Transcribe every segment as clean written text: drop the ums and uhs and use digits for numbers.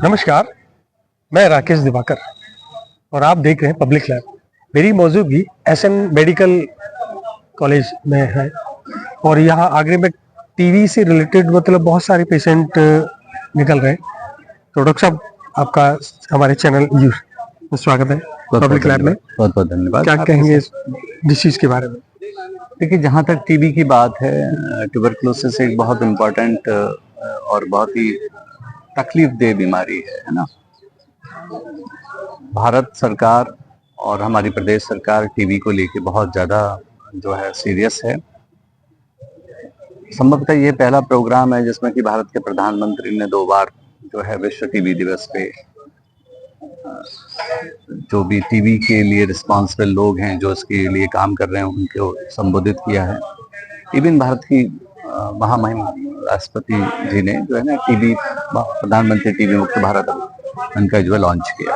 नमस्कार, मैं राकेश दिवाकर और आप देख रहे हैं पब्लिक लैब। मेरी मौजूदगी एसएन मेडिकल कॉलेज में है और यहाँ आगरे में टीवी से रिलेटेड मतलब बहुत सारे पेशेंट निकल रहे हैं। तो डॉक्टर साहब, आपका हमारे चैनल में स्वागत है पब्लिक लैब में। बहुत बहुत धन्यवाद। क्या कहेंगे इस डिसीज के बारे में? देखिए, जहाँ तक टीबी की बात है, ट्यूबरकुलोसिस एक बहुत इम्पोर्टेंट और बहुत ही तकलीफ दे बीमारी है ना। भारत सरकार और हमारी प्रदेश सरकार टीबी को लेके बहुत ज़्यादा जो है सीरियस है। संभवतः ये पहला प्रोग्राम है जिसमें कि भारत के प्रधानमंत्री ने 2 बार जो है विश्व टीबी दिवस पे जो भी टीबी के लिए रिस्पॉन्सिबल लोग हैं, जो इसके लिए काम कर रहे हैं, उनको संबोधित किया है। इवन भारत की महामहिम राष्ट्रपति जी ने जो है ना टीबी प्रधानमंत्री टीबी मुक्त भारत उनका जो है लॉन्च किया।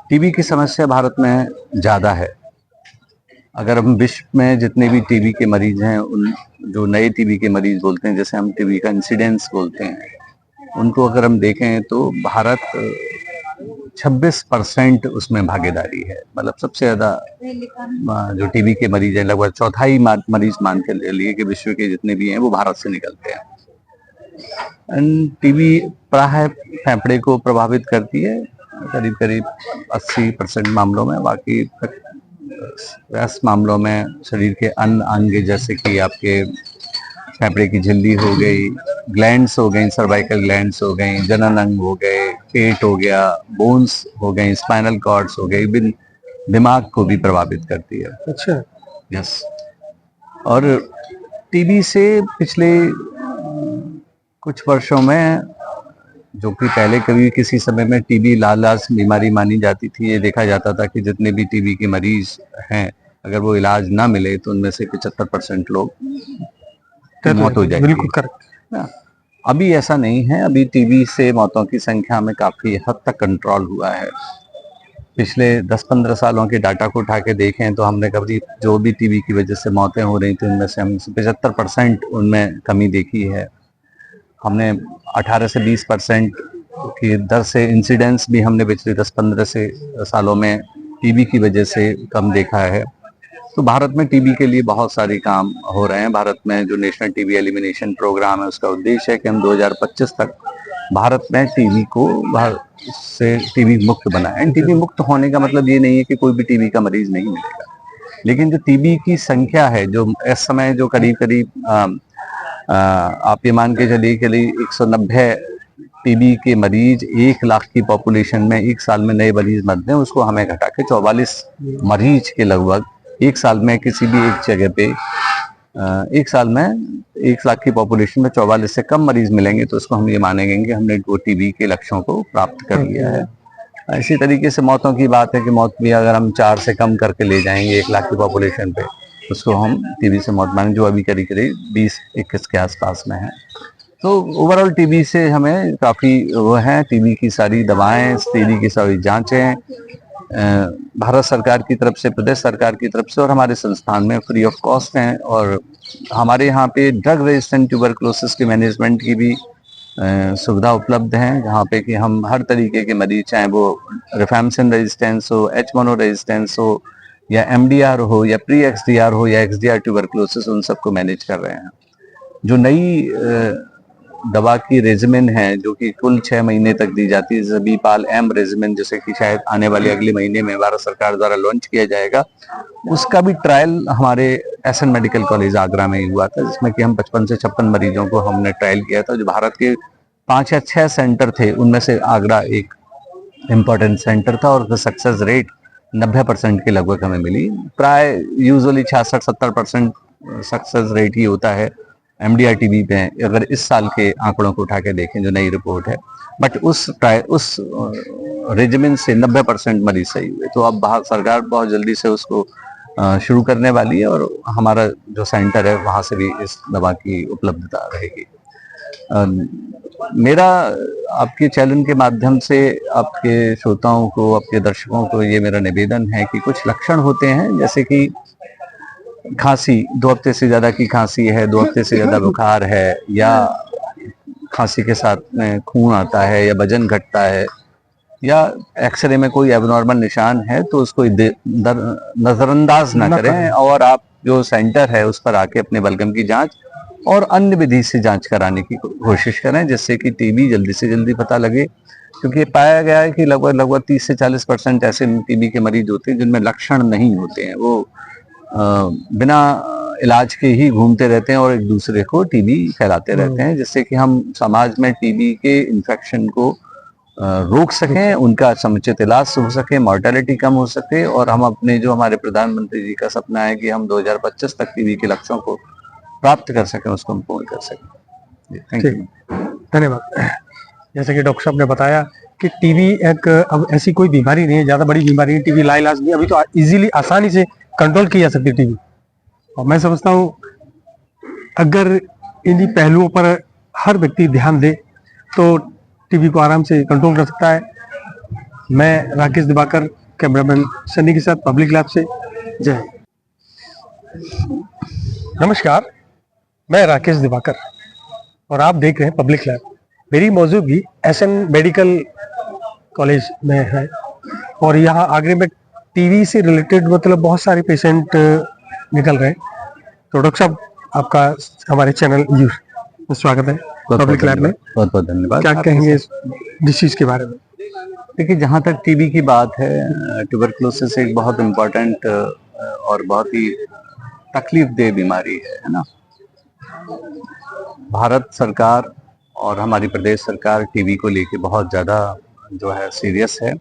टीबी की समस्या भारत में ज़्यादा है। अगर हम विश्व में जितने भी टीबी के मरीज हैं, उन जो नए टीबी के मरीज बोलते हैं, जैसे हम टीबी का इंसिडेंस बोलते हैं, उनको अगर हम देखें तो भारत 26% उसमें भागीदारी है। मतलब सबसे ज्यादा जो टीबी के मरीज हैं, लगभग चौथाई मरीज मान के लिए कि विश्व के जितने भी हैं वो भारत से निकलते हैं। टीबी प्राय फेफड़े को प्रभावित करती है करीब करीब 80% मामलों में। बाकी 10 मामलों में शरीर के अन्य अंग जैसे कि आपके फेफड़े की झिल्ली हो गई, ग्लैंड्स हो गई, सर्वाइकल ग्लैंड्स हो गई, जनन अंग हो गए, पेट हो गया, बोन्स हो गई, स्पाइनल कॉर्ड्स हो गई, दिमाग को भी प्रभावित करती है। अच्छा, यस। और टीबी से पिछले कुछ वर्षों में, जो कि पहले कभी किसी समय में टीबी लाल बीमारी मानी जाती थी, ये देखा जाता था कि जितने भी टीबी के मरीज हैं, अगर वो इलाज ना मिले तो उनमें से 75% लोग मौत हो जाएगी। बिल्कुल करेक्ट। अभी ऐसा नहीं है। अभी टीबी से मौतों की संख्या में काफी हद तक कंट्रोल हुआ है। पिछले 10-15 सालों के डाटा को उठा के देखें तो हमने कभी जो भी टीबी की वजह से मौतें हो रही थी, उनमें से हम 75% उनमें कमी देखी है। हमने 18 से 20% की दर से इंसिडेंस भी हमने पिछले 10-15 से सालों में टीबी की वजह से कम देखा है। तो भारत में टीबी के लिए बहुत सारे काम हो रहे हैं। भारत में जो नेशनल टीबी एलिमिनेशन प्रोग्राम है, उसका उद्देश्य है कि हम 2025 तक भारत में टीबी को से टीबी मुक्त बनाएं। टीबी मुक्त होने का मतलब ये नहीं है कि कोई भी टीबी का मरीज नहीं मिलेगा, लेकिन जो टीबी की संख्या है, जो इस समय जो करीब करीब आप ये मान के चलिए कि 190 टीबी के मरीज 1 लाख की पॉपुलेशन में 1 साल में नए मरीज मरते हैं, उसको हमें घटा के 44 मरीज के लगभग 1 साल में किसी भी एक जगह पे 1 साल में 1 लाख की पॉपुलेशन में 44 से कम मरीज मिलेंगे, तो उसको हम ये मानेंगे कि हमने वो टीबी के लक्ष्यों को प्राप्त कर लिया है। इसी तरीके से मौतों की बात है कि मौत भी अगर हम 4 से कम करके ले जाएंगे 1 लाख की पॉपुलेशन पे, उसको हम टीबी से मौत मानेंगे, जो अभी करीब करीब 20-21 के आसपास में है। तो ओवरऑल टीबी से हमें काफ़ी वो है। टीबी की सारी दवाएं, टीबी की सारी जांचें भारत सरकार की तरफ से, प्रदेश सरकार की तरफ से और हमारे संस्थान में फ्री ऑफ कॉस्ट हैं। और हमारे यहाँ पे ड्रग रेजिस्टेंट ट्यूबरकुलोसिस के मैनेजमेंट की भी सुविधा उपलब्ध है, जहाँ पे कि हम हर तरीके के मरीज, चाहे वो रिफैम्सिन रेजिस्टेंस हो, H1O रेजिस्टेंस हो, या MDR हो, या प्री XDR हो, या XDR ट्यूबरकुलोसिस, उन सबको मैनेज कर रहे हैं। जो नई दवा की रेजिमेन है, जो कि कुल 6 महीने तक दी जाती है, जैसे बीपाल एम रेजिमेन, जैसे कि शायद आने वाले अगले महीने में भारत सरकार द्वारा लॉन्च किया जाएगा, उसका भी ट्रायल हमारे एसएन मेडिकल कॉलेज आगरा में ही हुआ था, जिसमें कि हम 55 से 56 मरीजों को हमने ट्रायल किया था। जो भारत के 5 या 6 सेंटर थे, उनमें से आगरा एक इम्पोर्टेंट सेंटर था, और सक्सेस रेट 90% के लगभग हमें मिली। प्राय यूजुअली 66-70% सक्सेस रेट ही होता है MDR टीबी पे, अगर इस साल के आंकड़ों को उठा के देखें, जो नई रिपोर्ट है। बट उस रेजिमेंट से 90% मरीज सही हुए। तो अब भारत सरकार बहुत जल्दी से उसको शुरू करने वाली है, और हमारा जो सेंटर है वहाँ से भी इस दवा की उपलब्धता रहेगी। मेरा आपके चैनल के माध्यम से आपके श्रोताओं को, आपके दर्शकों को ये मेरा निवेदन है कि कुछ लक्षण होते हैं, जैसे कि खांसी, 2 हफ्ते से ज्यादा की खांसी है, 2 हफ्ते से ज्यादा बुखार है, या खांसी के साथ में खून आता है या वजन घटता है या एक्सरे में कोई एबनॉर्मल निशान है तो उसको नजरअंदाज ना ना करें करें। और आप जो सेंटर है उस पर आके अपने बलगम की जांच और अन्य विधि से जांच कराने की कोशिश करें, जिससे कि टीबी जल्दी से जल्दी पता लगे। क्योंकि ये पाया गया है कि लगभग लगभग 30 से 40% ऐसे टीबी के मरीज होते हैं जिनमें लक्षण नहीं होते हैं, वो बिना इलाज के ही घूमते रहते हैं और एक दूसरे को टीबी फैलाते रहते हैं, जिससे कि हम समाज में टीबी के इन्फेक्शन को रोक सकें, उनका समुचित इलाज हो सके, मॉर्टेलिटी कम हो सके और हम अपने जो हमारे प्रधानमंत्री जी का सपना है कि हम 2025 तक टीबी के लक्ष्यों को प्राप्त कर सकें, उसको हम पूर्ण कर सकें। थैंक ठीक, यू। धन्यवाद। जैसे कि डॉक्टर साहब ने बताया कि टीबी एक अब ऐसी कोई बीमारी नहीं है, ज़्यादा बड़ी बीमारी नहीं, टीबी लाइलाज नहीं, अभी तो इजीली आसानी से कंट्रोल की जा सकती है टीबी। और मैं समझता हूँ अगर इन्हीं पहलुओं पर हर व्यक्ति ध्यान दे तो टीबी को आराम से कंट्रोल कर सकता है। मैं राकेश दिवाकर, कैमरामैन सनी के साथ, पब्लिक लैब से। जय हिंद। नमस्कार, मैं राकेश दिवाकर और आप देख रहे हैं पब्लिक लैब। मेरी मौजूदगी एसएन मेडिकल कॉलेज में है और यहाँ आगरे में टीवी से रिलेटेड मतलब बहुत सारे पेशेंट निकल रहे हैं। तो डॉक्टर साहब, आपका हमारे चैनल में स्वागत है पब्लिक लैब में। बहुत बहुत धन्यवाद। क्या कहेंगे इस डिसीज के बारे में? देखिए, जहाँ तक टीबी की बात है, ट्यूबरकुलोसिस एक बहुत इम्पोर्टेंट और बहुत ही तकलीफ दे बीमारी है ना। भारत सरकार और हमारी प्रदेश सरकार टीबी को लेके बहुत ज़्यादा जो है सीरियस है